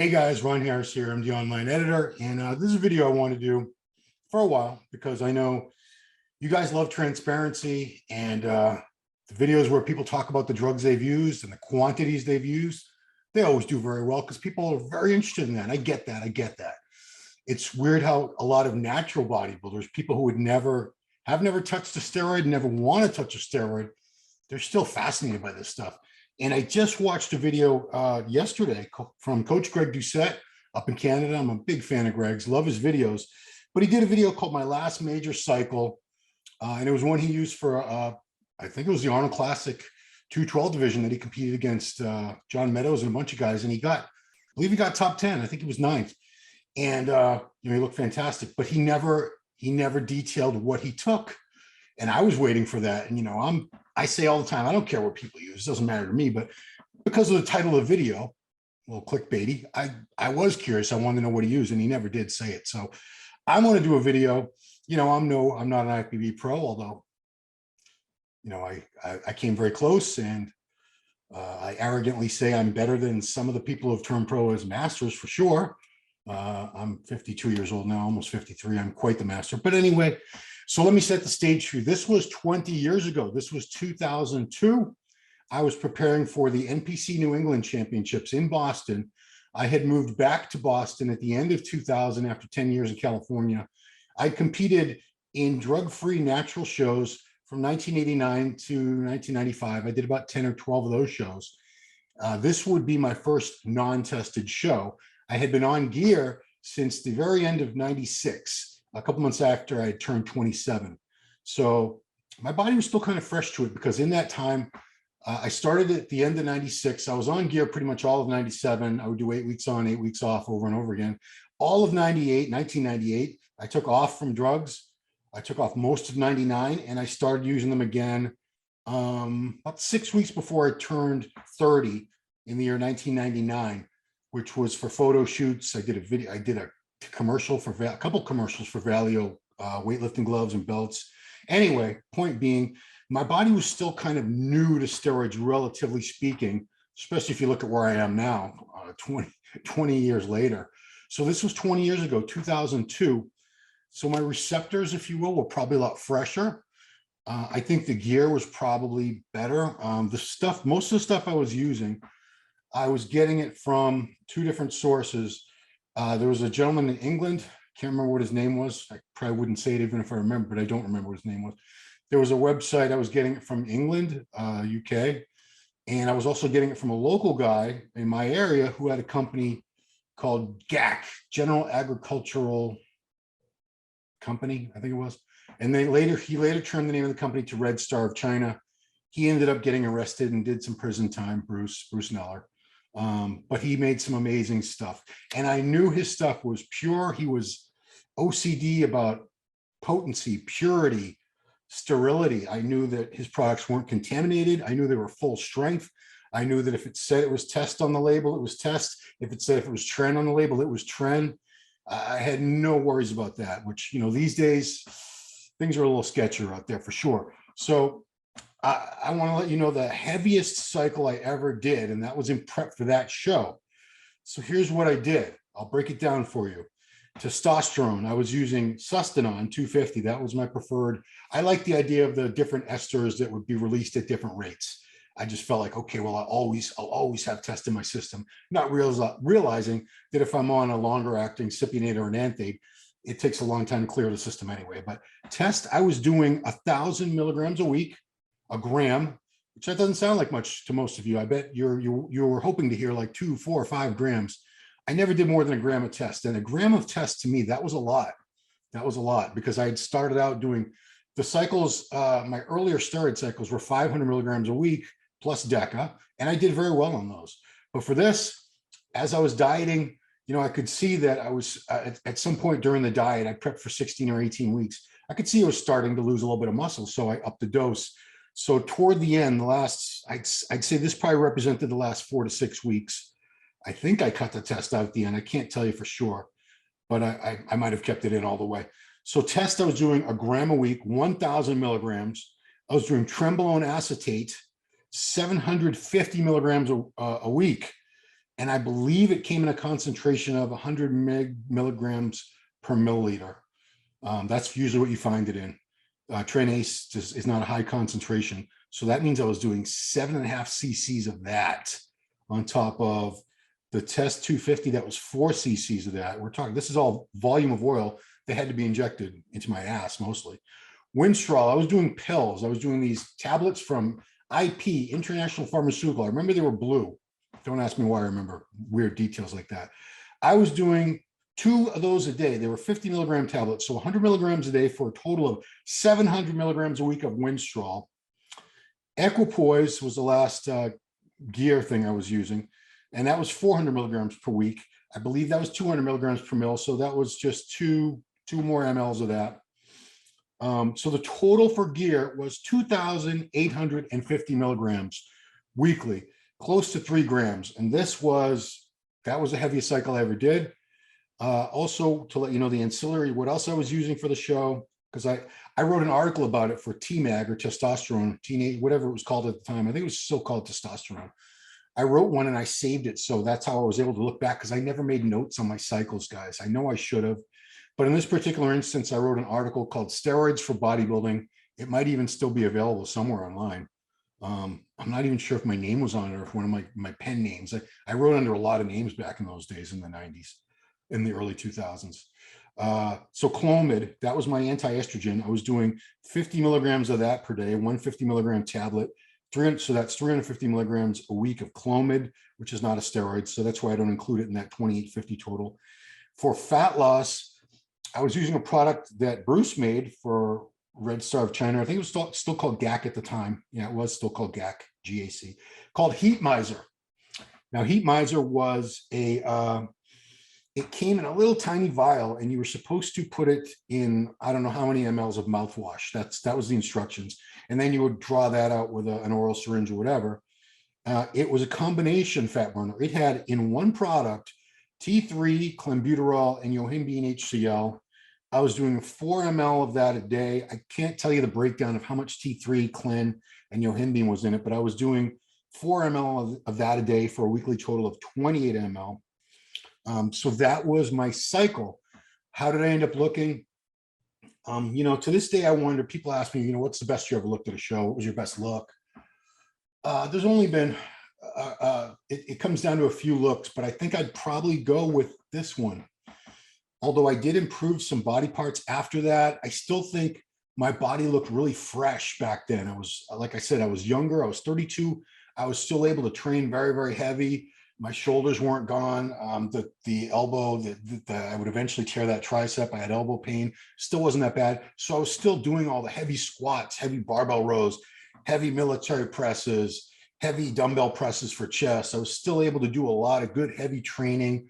Hey guys, Ron Harris here. I'm the online editor, and this is a video I want to do for a while because I know you guys love transparency and the videos where people talk about the drugs they've used and the quantities they've used. They always do very well because people are very interested in that. I get that. I get that. It's weird how a lot of natural bodybuilders, people who would never touched a steroid, never want to touch a steroid, they're still fascinated by this stuff. And I just watched a video yesterday from Coach Greg Doucette up in Canada. I'm a big fan of Greg's, love his videos. But he did a video called My Last Major Cycle. And it was one he used for, I think it was the Arnold Classic 212 division that he competed against John Meadows and a bunch of guys. And I believe he got top 10. I think he was ninth. And he looked fantastic, but he never detailed what he took. And I was waiting for that. And, I say all the time, I don't care what people use. It doesn't matter to me. But because of the title of the video, a little clickbaity, I was curious. I wanted to know what he used, and he never did say it. So I want to do a video. I'm not an IFBB pro, although, I came very close, and I arrogantly say I'm better than some of the people who've turned pro as masters for sure. I'm 52 years old now, almost 53. I'm quite the master. But anyway, so let me set the stage for you. This was 20 years ago. This was 2002. I was preparing for the NPC New England Championships in Boston. I had moved back to Boston at the end of 2000 after 10 years in California. I competed in drug-free natural shows from 1989 to 1995. I did about 10 or 12 of those shows. This would be my first non-tested show. I had been on gear since the very end of 96. A couple months after I had turned 27. So my body was still kind of fresh to it because in that time, I started at the end of 96. I was on gear pretty much all of 97. I would do 8 weeks on, 8 weeks off over and over again. All of 1998, I took off from drugs. I took off most of 99 and I started using them again about 6 weeks before I turned 30 in the year 1999, which was for photo shoots. I did a commercial for a couple commercials for Valio weightlifting gloves and belts. Anyway, point being, my body was still kind of new to steroids, relatively speaking, especially if you look at where I am now, 20 years later. So this was 20 years ago, 2002. So my receptors, if you will, were probably a lot fresher. I think the gear was probably better. Most of the stuff I was using, I was getting it from two different sources. There was a gentleman in England, can't remember what his name was. I probably wouldn't say it even if I remember, but I don't remember what his name was. There was a website I was getting it from England, UK, and I was also getting it from a local guy in my area who had a company called GAC, General Agricultural Company, I think it was. And he later turned the name of the company to Red Star of China. He ended up getting arrested and did some prison time, Bruce Neller. But he made some amazing stuff. And I knew his stuff was pure. He was OCD about potency, purity, sterility. I knew that his products weren't contaminated. I knew they were full strength. I knew that if it said it was test on the label, it was test. If it said if it was tren on the label, it was tren. I had no worries about that, which, these days, things are a little sketchier out there for sure. So I want to let you know the heaviest cycle I ever did, and that was in prep for that show. So here's what I did. I'll break it down for you. Testosterone, I was using Sustanon 250. That was my preferred. I like the idea of the different esters that would be released at different rates. I just felt like, okay, well, I'll always have test in my system, not realizing that if I'm on a longer acting cypionate or an anthate, it takes a long time to clear the system anyway. But test, I was doing 1,000 milligrams a week, a gram, which that doesn't sound like much to most of you. I bet you were hoping to hear like 2, 4, or 5 grams. I never did more than a gram of test. And a gram of test to me, that was a lot. That was a lot because I had started out doing the cycles. My earlier steroid cycles were 500 milligrams a week plus DECA. And I did very well on those. But for this, as I was dieting, I could see that I was at some point during the diet, I prepped for 16 or 18 weeks. I could see I was starting to lose a little bit of muscle. So I upped the dose. So toward the end, I'd say this probably represented the last 4 to 6 weeks. I think I cut the test out at the end. I can't tell you for sure, but I might have kept it in all the way. So test, I was doing a gram a week, 1,000 milligrams. I was doing trenbolone acetate, 750 milligrams a week. And I believe it came in a concentration of 100 milligrams per milliliter. That's usually what you find it in. Train Ace is not a high concentration. So that means I was doing 7.5 cc's of that on top of the test 250 that was 4 cc's of that. We're talking, this is all volume of oil that had to be injected into my ass mostly. Winstrol, I was doing pills. I was doing these tablets from IP, International Pharmaceutical. I remember they were blue. Don't ask me why I remember weird details like that. I was doing 2 of those a day. They were 50 milligram tablets, so 100 milligrams a day for a total of 700 milligrams a week of Winstrol. Equipoise was the last gear thing I was using, and that was 400 milligrams per week. I believe that was 200 milligrams per mil, so that was just two more mLs of that. So the total for gear was 2,850 milligrams weekly, close to 3 grams. And that was the heaviest cycle I ever did. Also, to let you know the ancillary, what else I was using for the show, because I wrote an article about it for TMAG or testosterone, teenage, whatever it was called at the time. I think it was still called testosterone. I wrote one and I saved it. So that's how I was able to look back, because I never made notes on my cycles, guys. I know I should have. But in this particular instance, I wrote an article called Steroids for Bodybuilding. It might even still be available somewhere online. I'm not even sure if my name was on it or if one of my pen names. I wrote under a lot of names back in those days in the 90s, in the early 2000s. So Clomid, that was my anti-estrogen. I was doing 50 milligrams of that per day, 150 milligram tablet. So that's 350 milligrams a week of Clomid, which is not a steroid. So that's why I don't include it in that 2850 total. For fat loss, I was using a product that Bruce made for Red Star of China. I think it was still called GAC at the time. Yeah, it was still called GAC, GAC, called Heat Miser. Now, Heat Miser was it came in a little tiny vial, and you were supposed to put it in, I don't know how many mLs of mouthwash. That was the instructions. And then you would draw that out with an oral syringe or whatever. It was a combination fat burner. It had in one product T3, clenbuterol, and yohimbine HCl. I was doing 4 ml of that a day. I can't tell you the breakdown of how much T3, clen, and yohimbine was in it, but I was doing 4 ml of that a day for a weekly total of 28 ml. So that was my cycle. How did I end up looking? To this day, I wonder, people ask me, what's the best you ever looked at a show? What was your best look? There's only been, it comes down to a few looks, but I think I'd probably go with this one. Although I did improve some body parts after that, I still think my body looked really fresh back then. I was, like I said, I was younger. I was 32. I was still able to train very, very heavy. My shoulders weren't gone. The elbow, I would eventually tear that tricep. I had elbow pain. Still wasn't that bad. So I was still doing all the heavy squats, heavy barbell rows, heavy military presses, heavy dumbbell presses for chest. I was still able to do a lot of good heavy training.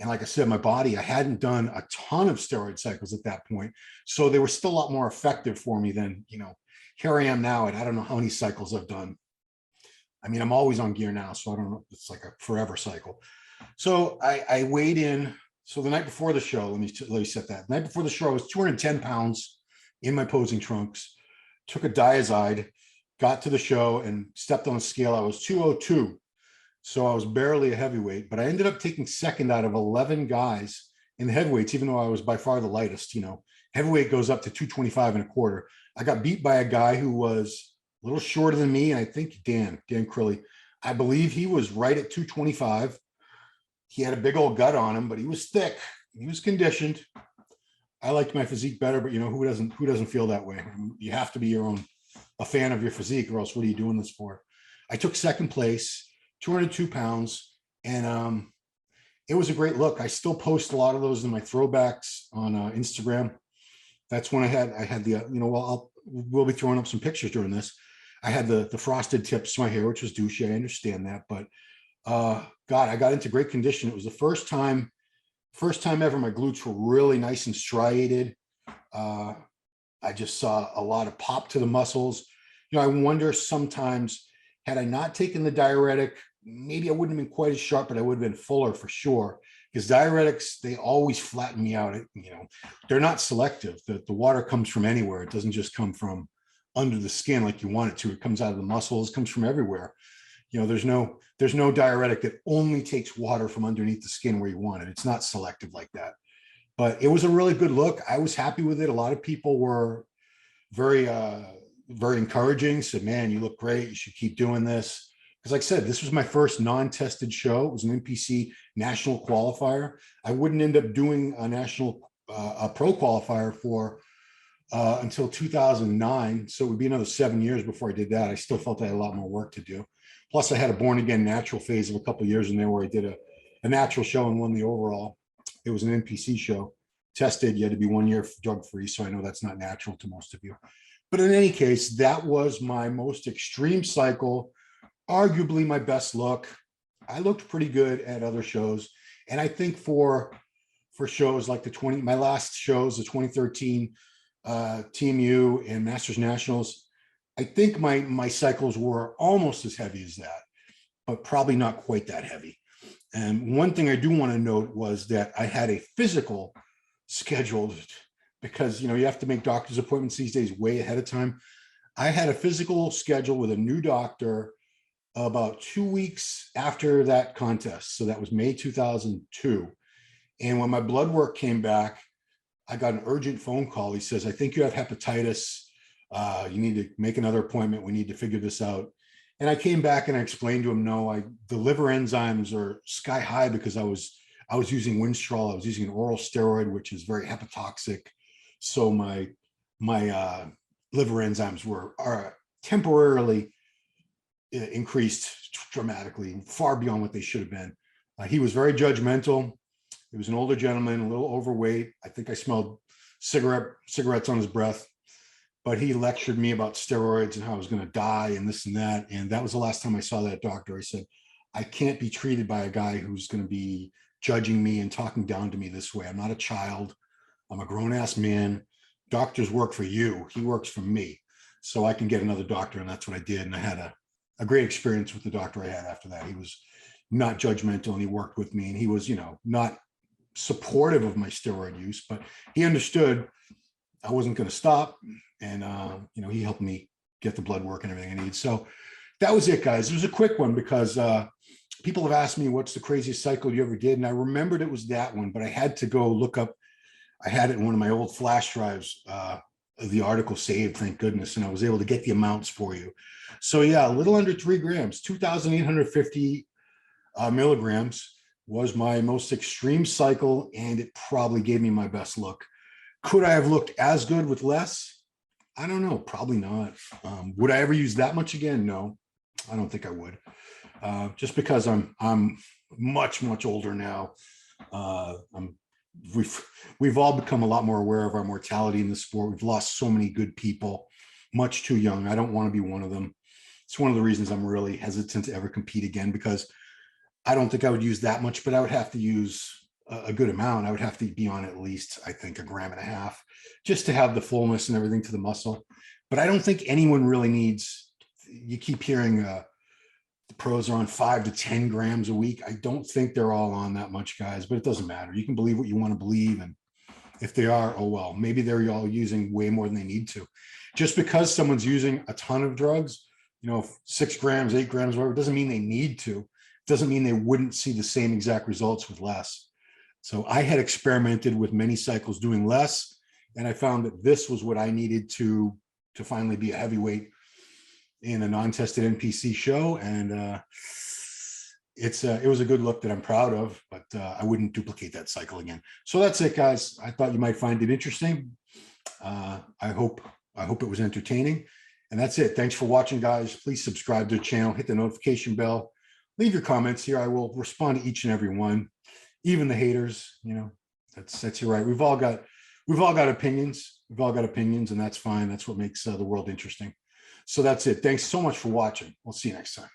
And like I said, my body, I hadn't done a ton of steroid cycles at that point. So they were still a lot more effective for me than, here I am now. And I don't know how many cycles I've done. I mean, I'm always on gear now, so I don't know. It's like a forever cycle. So I weighed in. So the night before the show, let me set that. The night before the show, I was 210 pounds in my posing trunks, took a Diazide, got to the show and stepped on a scale. I was 202. So I was barely a heavyweight, but I ended up taking second out of 11 guys in the heavyweights, even though I was by far the lightest. Heavyweight goes up to 225 and a quarter. I got beat by a guy who was a little shorter than me. And I think Dan Crilly, I believe he was right at 225. He had a big old gut on him, but he was thick. He was conditioned. I liked my physique better, but who doesn't feel that way? You have to be a fan of your physique, or else what are you doing this for? I took second place, 202 pounds. And it was a great look. I still post a lot of those in my throwbacks on Instagram. That's when I had the, we'll be throwing up some pictures during this. I had the frosted tips to my hair, which was douchey. I understand that, but God, I got into great condition. It was the first time ever my glutes were really nice and striated. I just saw a lot of pop to the muscles. I wonder sometimes, had I not taken the diuretic, maybe I wouldn't have been quite as sharp, but I would have been fuller for sure. Because diuretics, they always flatten me out. They're not selective. The water comes from anywhere. It doesn't just come from under the skin like you want it to. It comes out of the muscles, comes from everywhere. You know, there's no diuretic that only takes water from underneath the skin where you want it. It's not selective like that. But it was a really good look. I was happy with it. A lot of people were very, very encouraging. Said, man, you look great. You should keep doing this. Because like I said, this was my first non-tested show. It was an NPC national qualifier. I wouldn't end up doing a national, a pro qualifier for until 2009. So it would be another 7 years before I did that. I still felt I had a lot more work to do. Plus I had a born again natural phase of a couple of years in there where I did a natural show and won the overall. It was an NPC show. Tested, you had to be 1 year drug free. So I know that's not natural to most of you. But in any case, that was my most extreme cycle, arguably my best look. I looked pretty good at other shows. And I think for shows like my last shows, the 2013 TMU and Masters Nationals, I think my cycles were almost as heavy as that, but probably not quite that heavy. And one thing I do want to note was that I had a physical scheduled, because, you know, you have to make doctor's appointments these days way ahead of time. I had a physical schedule with a new doctor about 2 weeks after that contest. So that was May 2002. And when my blood work came back, I got an urgent phone call. He says, I think you have hepatitis. You need to make another appointment. We need to figure this out. And I came back and I explained to him, no, the liver enzymes are sky high because I was using Winstrol. I was using an oral steroid, which is very hepatotoxic. So my liver enzymes are temporarily increased dramatically, far beyond what they should have been. He was very judgmental. He was an older gentleman, a little overweight. I think I smelled cigarettes on his breath. But he lectured me about steroids and how I was going to die and this and that. And that was the last time I saw that doctor. I said, I can't be treated by a guy who's going to be judging me and talking down to me this way. I'm not a child. I'm a grown-ass man. Doctors work for you. He works for me. So I can get another doctor. And that's what I did. And I had a great experience with the doctor I had after that. He was not judgmental and he worked with me. And he was, you know, not supportive of my steroid use, but he understood I wasn't going to stop. And, you know, he helped me get the blood work and everything I need. So that was it, guys. It was a quick one because people have asked me, what's the craziest cycle you ever did? And I remembered it was that one, but I had to go look up. I had it in one of my old flash drives, the article saved, thank goodness. And I was able to get the amounts for you. So yeah, a little under 3 grams, 2,850 milligrams was my most extreme cycle. And it probably gave me my best look. Could I have looked as good with less? I don't know, probably not. Would I ever use that much again? No, I don't think I would. Just because I'm much older now. We've all become a lot more aware of our mortality in the sport. We've lost so many good people, much too young. I don't want to be one of them. It's one of the reasons I'm really hesitant to ever compete again, because I don't think I would use that much, but I would have to use a good amount. I would have to be on at least, I think, 1.5 grams just to have the fullness and everything to the muscle. But I don't think anyone really needs, you keep hearing the pros are on 5 to 10 grams a week. I don't think they're all on that much, guys, but it doesn't matter. You can believe what you want to believe. And if they are, oh, well, maybe they're all using way more than they need to. Just because someone's using a ton of drugs, you know, 6 grams, 8 grams, whatever, doesn't mean they need to. It doesn't mean they wouldn't see the same exact results with less. So I had experimented with many cycles doing less, and I found that this was what I needed to finally be a heavyweight in a non-tested NPC show. And it was a good look that I'm proud of, but I wouldn't duplicate that cycle again. So that's it, guys. I thought you might find it interesting. I hope it was entertaining. And that's it. Thanks for watching, guys. Please subscribe to the channel, hit the notification bell, leave your comments here. I will respond to each and every one. Even the haters, you know, that's your right. We've all got opinions. We've all got opinions, and that's fine. That's what makes the world interesting. So that's it. Thanks so much for watching. We'll see you next time.